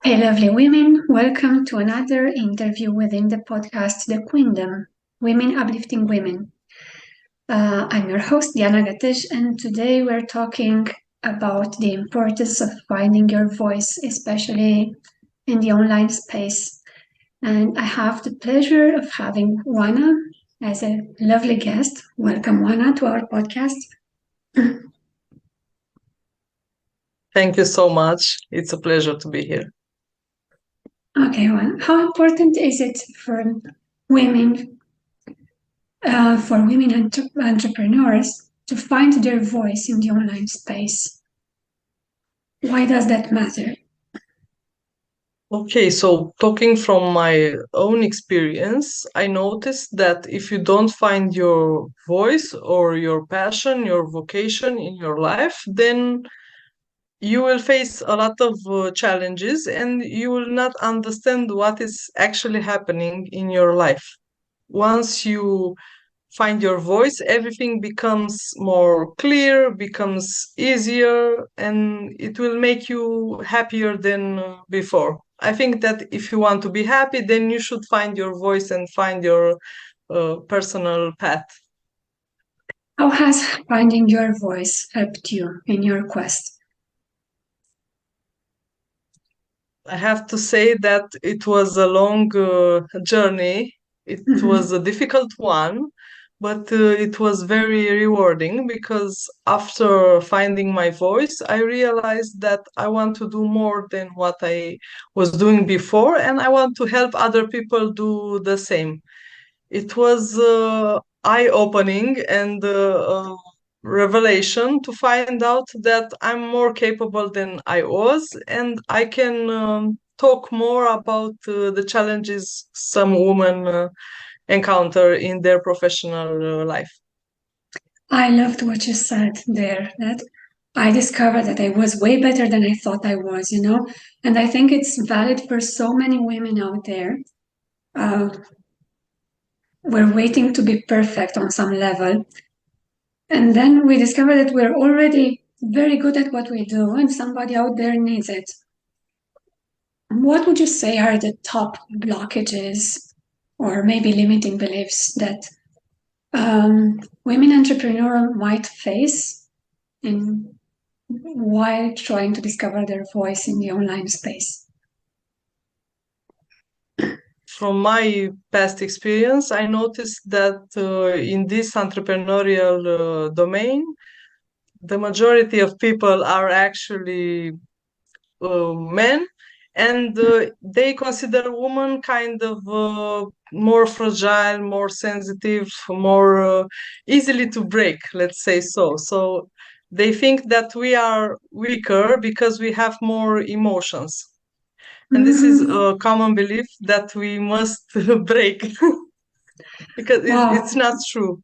Hey, lovely women, welcome to another interview within the podcast The Queendom, Women Uplifting Women. I'm your host, Diana Gatesh, and today we're talking about the importance of finding your voice, especially in the online space. And I have the pleasure of having Oana as a lovely guest. Welcome, Oana, to our podcast. Thank you so much. It's a pleasure to be here. Okay, Oana, how important is it for women entrepreneurs to find their voice in the online space? Why does that matter? Okay, so talking from my own experience, I noticed that if you don't find your voice or your passion, your vocation in your life, then you will face a lot of challenges and you will not understand what is actually happening in your life. Once you find your voice, everything becomes more clear, becomes easier, and it will make you happier than before. I think that if you want to be happy, then you should find your voice and find your personal path. How has finding your voice helped you in your quest? I have to say that it was a long journey. It was a difficult one, but it was very rewarding because after finding my voice, I realized that I want to do more than what I was doing before, and I want to help other people do the same. It was eye-opening and revelation to find out that I'm more capable than I was, and I can talk more about the challenges some women encounter in their professional life. I loved what you said there, that I discovered that I was way better than I thought I was, and I think it's valid for so many women out there. We're waiting to be perfect on some level. And then we discover that we're already very good at what we do and somebody out there needs it. What would you say are the top blockages or maybe limiting beliefs that women entrepreneurs might face in while trying to discover their voice in the online space? From my past experience, I noticed that in this entrepreneurial domain, the majority of people are actually men, and they consider women kind of more fragile, more sensitive, more easily to break, let's say so. So they think that we are weaker because we have more emotions. And this is a common belief that we must break because it's not true.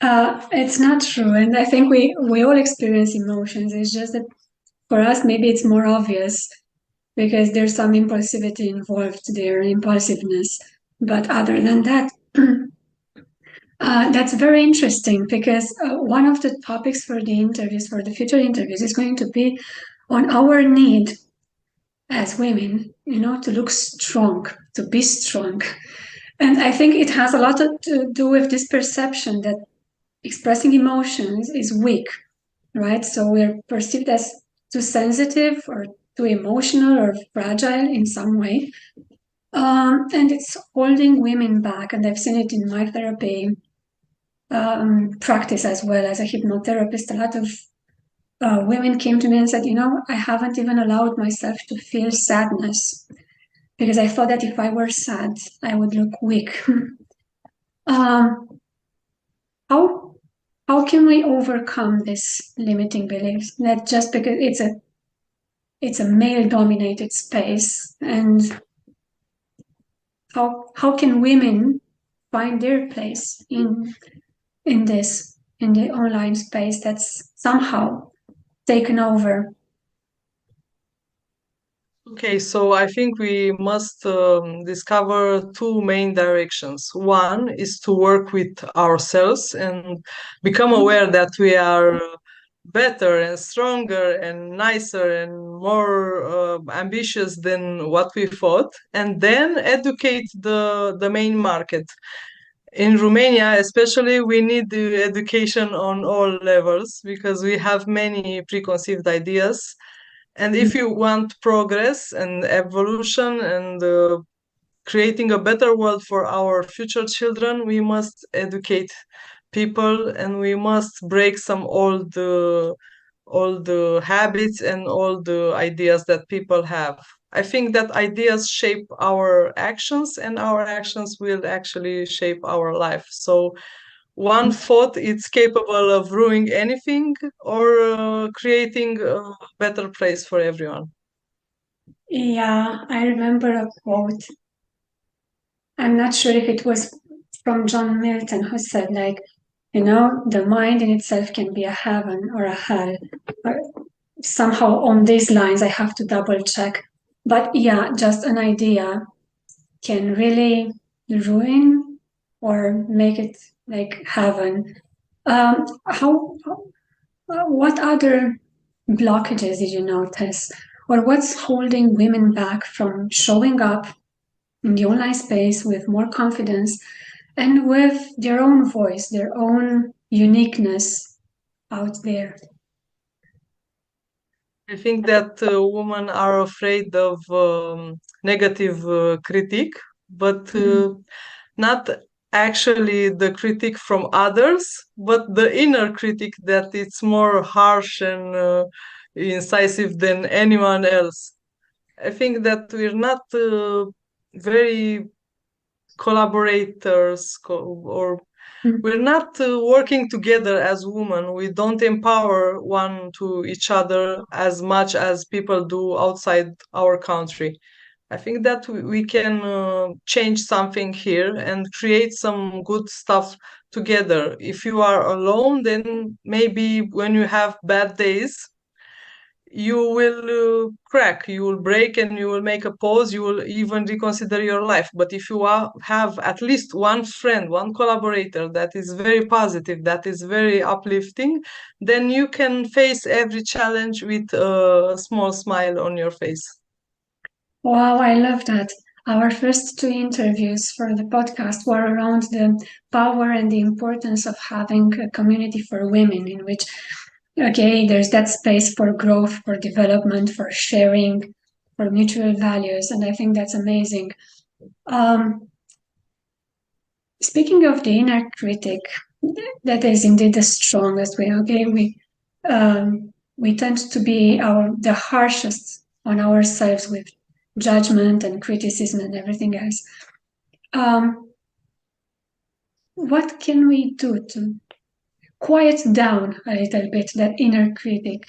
It's not true. And I think we all experience emotions. It's just that for us, maybe it's more obvious because there's some impulsivity involved there, impulsiveness. But other than that, that's very interesting because one of the topics for the interviews, for the future interviews, is going to be on our need as women, to look strong, to be strong. And I think it has a lot to do with this perception that expressing emotions is weak, right? So we're perceived as too sensitive or too emotional or fragile in some way. And it's holding women back. And I've seen it in my therapy practice as well as a hypnotherapist. A lot of women came to me and said, I haven't even allowed myself to feel sadness because I thought that if I were sad, I would look weak. How can we overcome this limiting belief that just because it's a male-dominated space, and how can women find their place in the online space that's somehow taken over? Okay, so I think we must discover two main directions. One is to work with ourselves and become aware that we are better and stronger and nicer and more ambitious than what we thought, and then educate the main market. In Romania, especially, we need the education on all levels because we have many preconceived ideas. And if you want progress and evolution and creating a better world for our future children, we must educate people and we must break some old habits and all the ideas that people have. I think that ideas shape our actions and our actions will actually shape our life. So one thought is capable of ruining anything or creating a better place for everyone. Yeah, I remember a quote. I'm not sure if it was from John Milton who said, like, the mind in itself can be a heaven or a hell, or somehow on these lines. I have to double check. But yeah, just an idea can really ruin or make it like heaven. What other blockages did you notice? Or what's holding women back from showing up in the online space with more confidence and with their own voice, their own uniqueness out there? I think that women are afraid of negative critique, but not actually the critique from others, but the inner critic that it's more harsh and incisive than anyone else. I think that we're not very collaborators or we're not working together as women. We don't empower one to each other as much as people do outside our country. I think that we can change something here and create some good stuff together. If you are alone, then maybe when you have bad days, you will crack, you will break, and you will make a pause. You will even reconsider your life. But if you have at least one friend, one collaborator that is very positive, that is very uplifting, then you can face every challenge with a small smile on your face. Wow, I love that. Our first two interviews for the podcast were around the power and the importance of having a community for women in which, okay, there's that space for growth, for development, for sharing, for mutual values. And I think that's amazing. Um, Speaking of the inner critic, that is indeed the strongest way. Okay, we tend to be the harshest on ourselves with judgment and criticism and everything else. What can we do to quiet down a little bit that inner critic?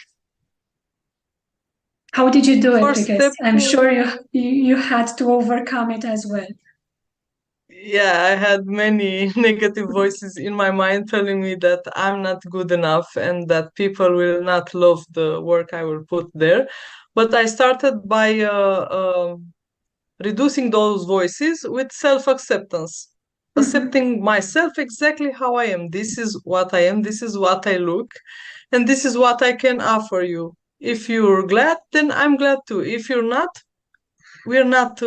How did you do it? First Because step, I'm sure you had to overcome it as well. yeah, I had many negative voices in my mind telling me that I'm not good enough and that people will not love the work I will put there. But I started by reducing those voices with self acceptance, accepting myself exactly how I am. This is what I am, this is what I look, and this is what I can offer you. If you're glad, then I'm glad too. If you're not, we're not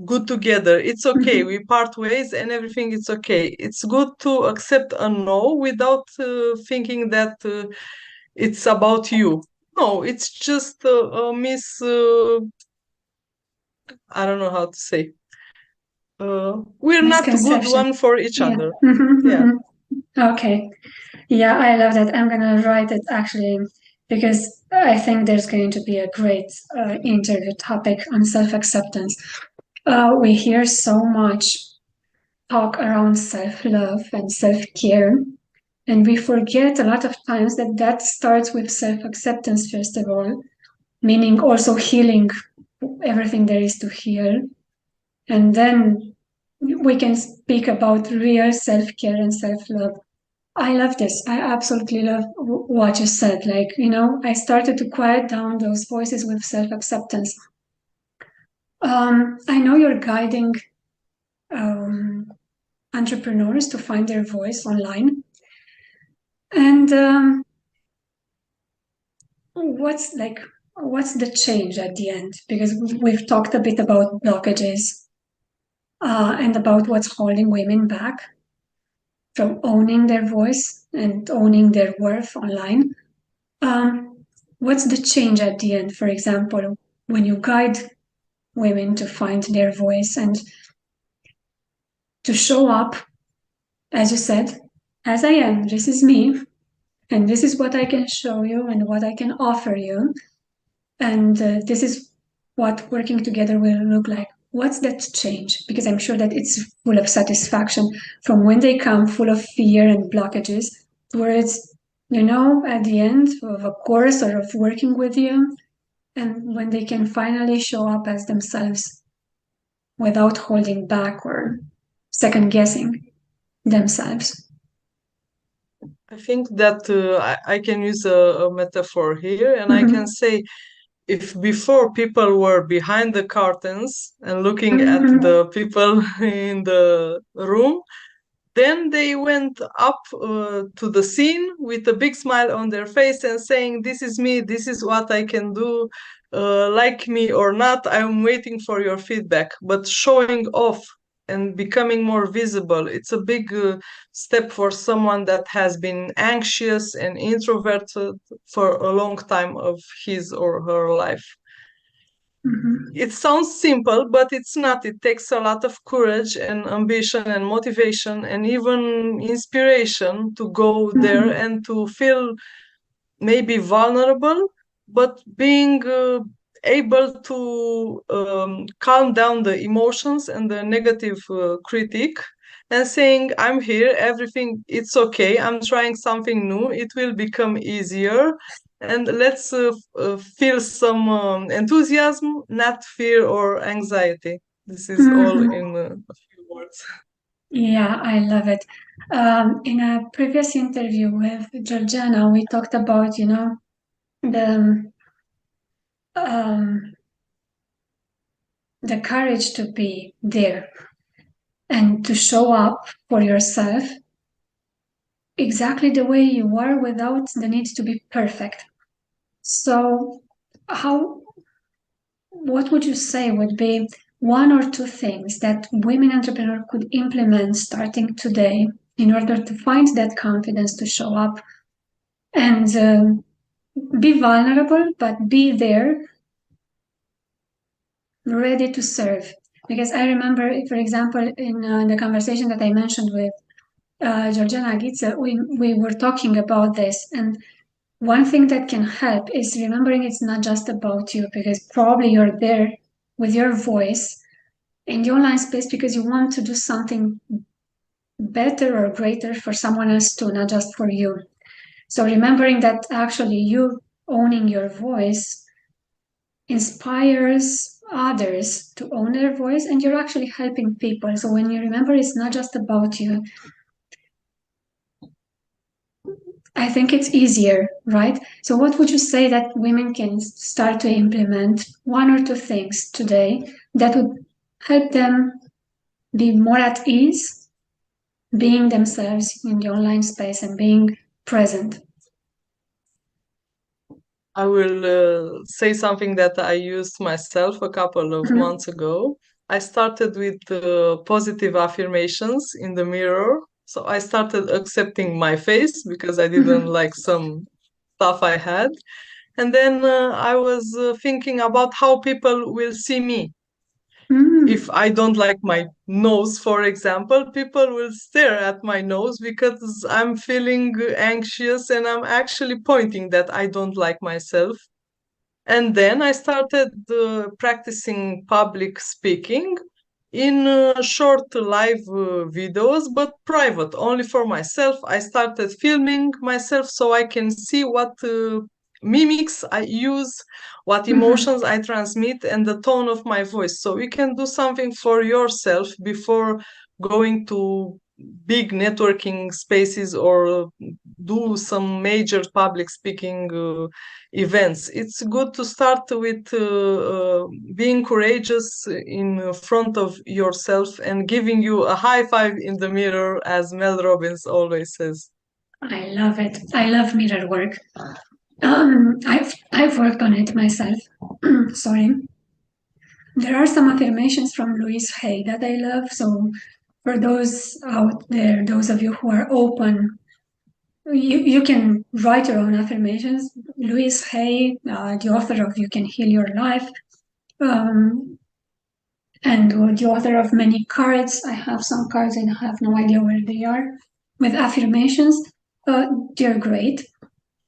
good together. It's okay. We part ways and everything is okay. It's good to accept a no without thinking that it's about you. No, it's just a miss. I don't know how to say. We're not a good Misconception. one for each Yeah. other. Yeah. Okay. Yeah, I love that. I'm gonna write it actually because I think there's going to be a great interview topic on self-acceptance. We hear so much talk around self-love and self-care, and we forget a lot of times that that starts with self-acceptance first of all, meaning also healing everything there is to heal, and then we can speak about real self-care and self-love. I love this. I absolutely love what you said. Like, I started to quiet down those voices with self acceptance. I know you're guiding um, entrepreneurs to find their voice online. And what's the change at the end? Because we've talked a bit about blockages and about what's holding women back from owning their voice and owning their worth online. What's the change at the end? For example, when you guide women to find their voice and to show up, as you said, as I am, this is me, and this is what I can show you and what I can offer you. And this is what working together will look like. What's that change? Because I'm sure that it's full of satisfaction from when they come full of fear and blockages, where it's, at the end of a course or of working with you, and when they can finally show up as themselves without holding back or second guessing themselves. I think that I can use a metaphor here, and I can say if before people were behind the curtains and looking at the people in the room, then they went up to the scene with a big smile on their face and saying, "This is me, this is what I can do, like me or not, I'm waiting for your feedback." But showing off and becoming more visible, it's a big step for someone that has been anxious and introverted for a long time of his or her life. It sounds simple, but it's not. It takes a lot of courage and ambition and motivation and even inspiration to go there and to feel maybe vulnerable, but being able to calm down the emotions and the negative critic and saying, "I'm here, everything, it's okay, I'm trying something new, it will become easier. And let's feel some enthusiasm, not fear or anxiety." This is all in a few words. Yeah, I love it. In a previous interview with Georgiana, we talked about, the um, the courage to be there and to show up for yourself exactly the way you are without the need to be perfect. So, how what would you say would be one or two things that women entrepreneurs could implement starting today in order to find that confidence to show up and be vulnerable, but be there, ready to serve? Because I remember, for example, in the conversation that I mentioned with Georgiana Agitze, we were talking about this. And one thing that can help is remembering it's not just about you, because probably you're there with your voice in the online space because you want to do something better or greater for someone else too, not just for you. So remembering that actually you owning your voice inspires others to own their voice, and you're actually helping people. So when you remember it's not just about you, I think it's easier, right? So what would you say that women can start to implement, one or two things today that would help them be more at ease being themselves in the online space and being present? I will say something that I used myself a couple of months ago. I started with positive affirmations in the mirror. So I started accepting my face because I didn't like some stuff I had. And then I was thinking about how people will see me. If I don't like my nose, for example, people will stare at my nose because I'm feeling anxious and I'm actually pointing that I don't like myself. And then I started practicing public speaking in short live videos, but private, only for myself. I started filming myself so I can see what mimics I use, what emotions I transmit, and the tone of my voice. So you can do something for yourself before going to big networking spaces or do some major public speaking events. It's good to start with being courageous in front of yourself and giving you a high five in the mirror, as Mel Robbins always says. I love it. I love mirror work. I've worked on it myself. Sorry. There are some affirmations from Louise Hay that I love. So for those out there, those of you who are open, you can write your own affirmations. Louise Hay, the author of You Can Heal Your Life, um, and the author of many cards. I have some cards and I have no idea where they are with affirmations. They're great.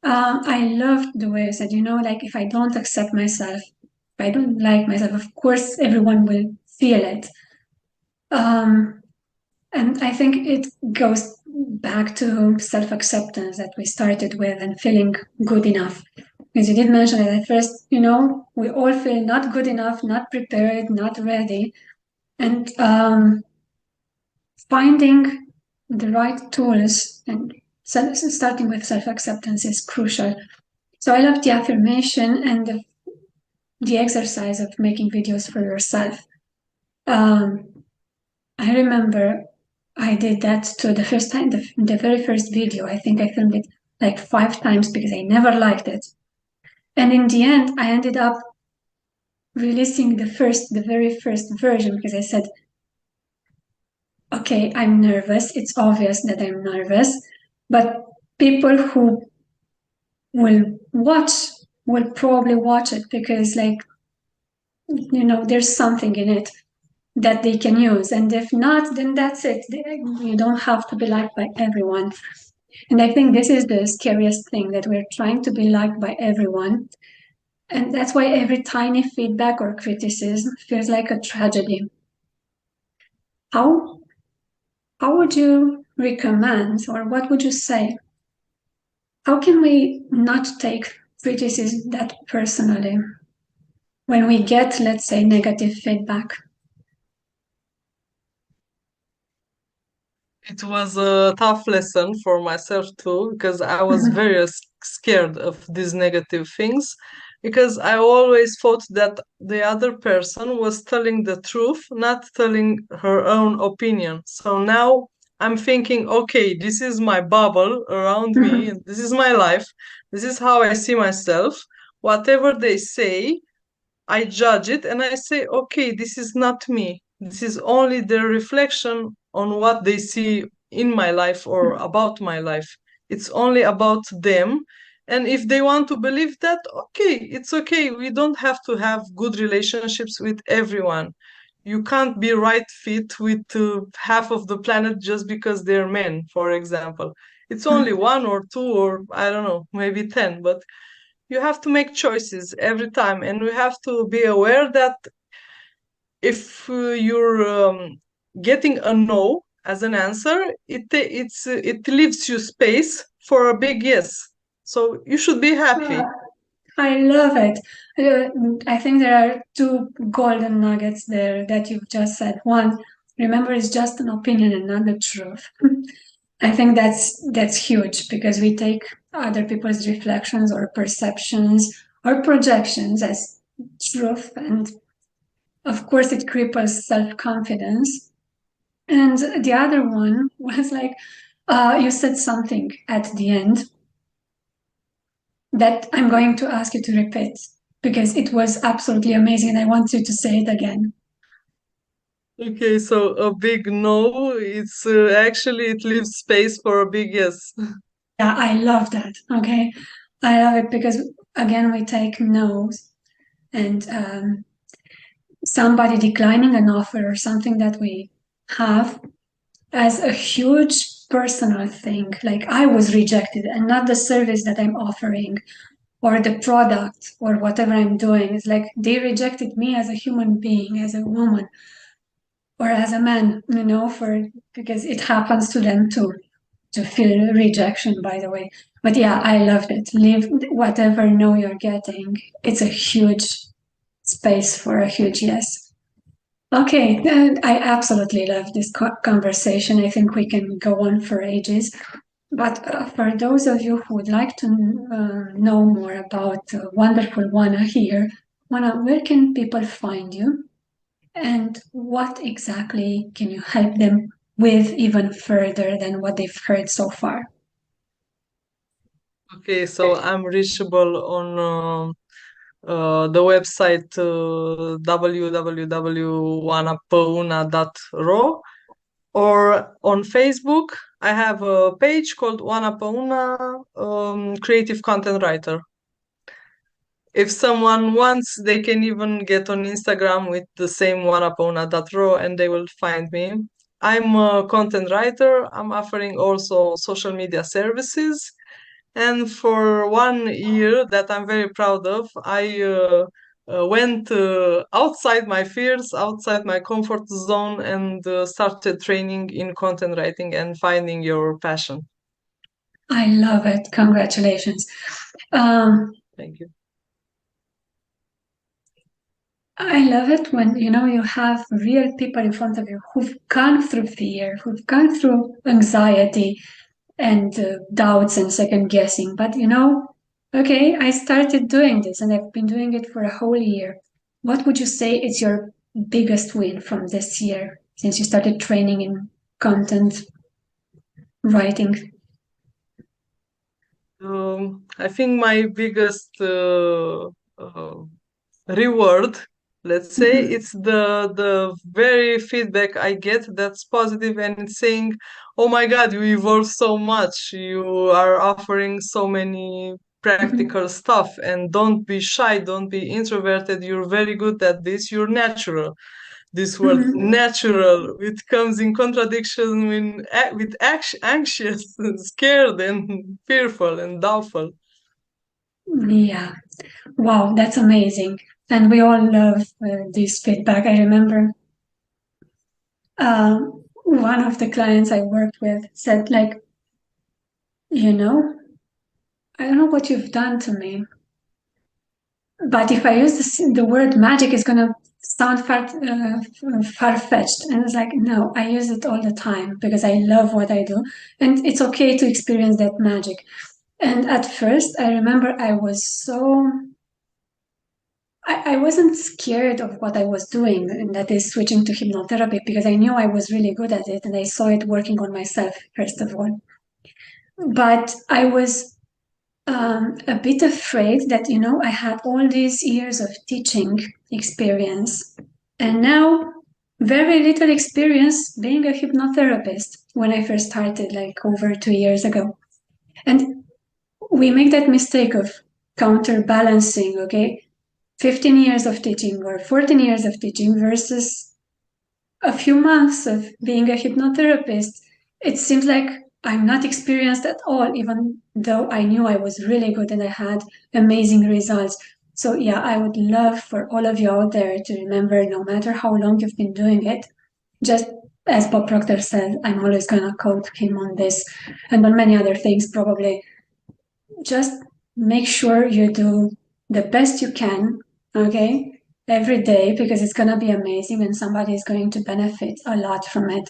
I loved the way I said, like if I don't accept myself, if I don't like myself, of course everyone will feel it. And I think it goes back to self acceptance that we started with and feeling good enough. Because you did mention it at first, we all feel not good enough, not prepared, not ready. And finding the right tools and starting with self acceptance is crucial. So I love the affirmation and the exercise of making videos for yourself. I remember I did that to the first time, the very first video. I think I filmed it like 5 times because I never liked it. And in the end, I ended up releasing the very first version because I said, okay, I'm nervous. It's obvious that I'm nervous, but people who will watch will probably watch it because there's something in it that they can use. And if not, then that's it. You don't have to be liked by everyone. And I think this is the scariest thing, that we're trying to be liked by everyone. And that's why every tiny feedback or criticism feels like a tragedy. How how would you recommend, or what would you say? How can we not take criticism that personally when we get, let's say, negative feedback? It was a tough lesson for myself too, because I was Mhm. very scared of these negative things, because I always thought that the other person was telling the truth, not telling her own opinion. So now I'm thinking, okay, this is my bubble around me, Mhm. and this is my life. This is how I see myself. Whatever they say, I judge it and I say, okay, this is not me. This is only their reflection on what they see in my life or about my life. It's only about them. And if they want to believe that, okay, it's okay. We don't have to have good relationships with everyone. You can't be right fit with half of the planet just because they're men, for example. It's only one or two, or I don't know, maybe 10, but you have to make choices every time, and we have to be aware that if you're getting a no as an answer, it leaves you space for a big yes, so you should be happy. I love it. I think there are two golden nuggets there that you've just said. One, remember, it's just an opinion and not the truth. I think that's huge because we take other people's reflections or perceptions or projections as truth, and of course, it cripples self-confidence. And the other one was like, you said something at the end that I'm going to ask you to repeat because it was absolutely amazing and I want you to say it again. Okay, so a big no, it's actually it leaves space for a big yes. Yeah, I love that. Okay. I love it because, again, we take no's and somebody declining an offer or something that we have as a huge personal thing. Like I was rejected and not the service that I'm offering or the product or whatever I'm doing. It's like they rejected me as a human being, as a woman or as a man, for because it happens to them too to feel rejection, by the way. But yeah, I loved it. Leave whatever no you're getting. It's a huge space for a huge yes. Okay, I absolutely love this conversation. I think we can go on for ages. But for those of you who would like to know more about wonderful Oana here, Oana, where can people find you? And what exactly can you help them with even further than what they've heard so far? Okay, so I'm reachable on the website www.oanapauna.ro, or on Facebook. I have a page called Oana Pãuna, creative content writer. If someone wants, they can even get on Instagram with the same oanapauna.ro and they will find me. I'm a content writer. I'm offering also social media services. And for 1 year that I'm very proud of, I went outside my fears, outside my comfort zone, and started training in content writing and finding your passion. I love it. Congratulations. Thank you. I love it when you have real people in front of you who've gone through fear, who've gone through anxiety and doubts and second guessing. But okay, I started doing this and I've been doing it for a whole year. What would you say is your biggest win from this year since you started training in content writing? I think my biggest reward, let's say, Mhm. it's the very feedback I get that's positive and it's saying, "Oh my God, you evolved so much. You are offering so many Mhm. practical stuff, and don't be shy, don't be introverted. You're very good at this. You're natural." This word Mhm. natural, it comes in contradiction with anxious, scared, and fearful and doubtful. Yeah. Wow, that's amazing. And we all love this feedback. I remember one of the clients I worked with said, like, I don't know what you've done to me, but if I use the word magic, it's going to sound far-fetched. And it's like, no, I use it all the time because I love what I do. And it's okay to experience that magic. And at first, I remember I was I wasn't scared of what I was doing, and that is switching to hypnotherapy, because I knew I was really good at it and I saw it working on myself, first of all. But I was a bit afraid that, I had all these years of teaching experience and now very little experience being a hypnotherapist when I first started, like over 2 years ago. And we make that mistake of counterbalancing, okay? 15 years of teaching or 14 years of teaching versus a few months of being a hypnotherapist. It seems like I'm not experienced at all, even though I knew I was really good and I had amazing results. So, yeah, I would love for all of you out there to remember, no matter how long you've been doing it, just as Bob Proctor said, I'm always going to quote him on this and on many other things, probably. Just make sure you do the best you can, okay, every day, because it's going to be amazing and somebody is going to benefit a lot from it.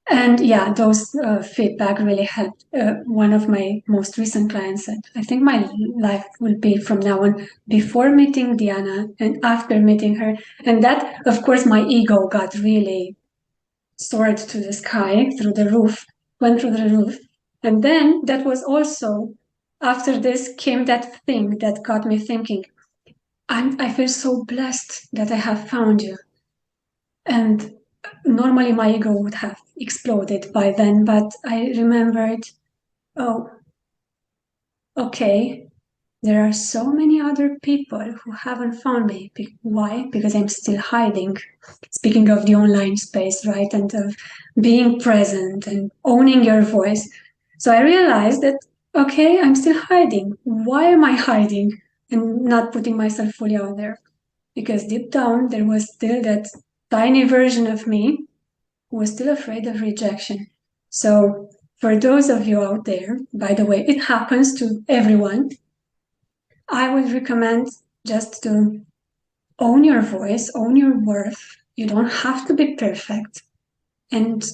And yeah, those feedback really helped. One of my most recent clients said, I think my life will be from now on before meeting Diana and after meeting her. And that, of course, my ego got really soared to the sky through the roof, went through the roof. And then that was also, after this came that thing that got me thinking, I feel so blessed that I have found you. And normally my ego would have exploded by then, but I remembered, oh, okay, there are so many other people who haven't found me. Why? Because I'm still hiding. Speaking of the online space, right? And of being present and owning your voice. So I realized that, okay, I'm still hiding. Why am I hiding and not putting myself fully out there? Because deep down, there was still that tiny version of me who was still afraid of rejection. So for those of you out there, by the way, it happens to everyone. I would recommend just to own your voice, own your worth. You don't have to be perfect. And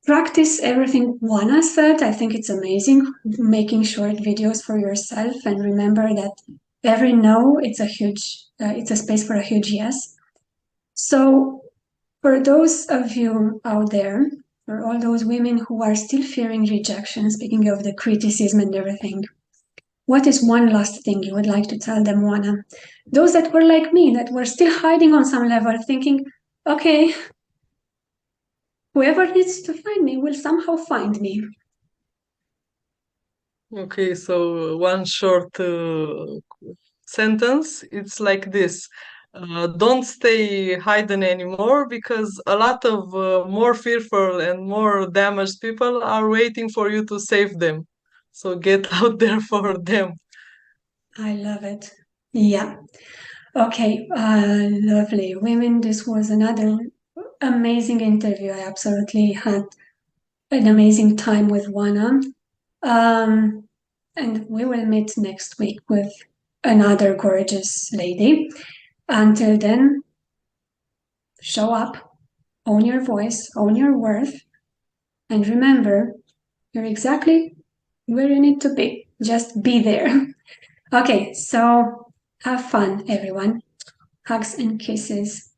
practice everything Juana said. I think it's amazing making short videos for yourself and remember that every no, it's a space for a huge yes. So for those of you out there for all those women who are still fearing rejection, speaking of the criticism and everything, what is one last thing you would like to tell them, Oana? Those that were like me, that were still hiding on some level, thinking, okay, whoever needs to find me will somehow find me. Okay, so one short sentence, it's like this. Don't stay hidden anymore because a lot of more fearful and more damaged people are waiting for you to save them. So get out there for them. I love it. Yeah. Okay, lovely. Women, this was another amazing interview. I absolutely had an amazing time with Oana. And we will meet next week with another gorgeous lady. Until then, show up, own your voice, own your worth, and remember, you're exactly where you need to be. Just be there. Okay, so have fun, everyone. Hugs and kisses.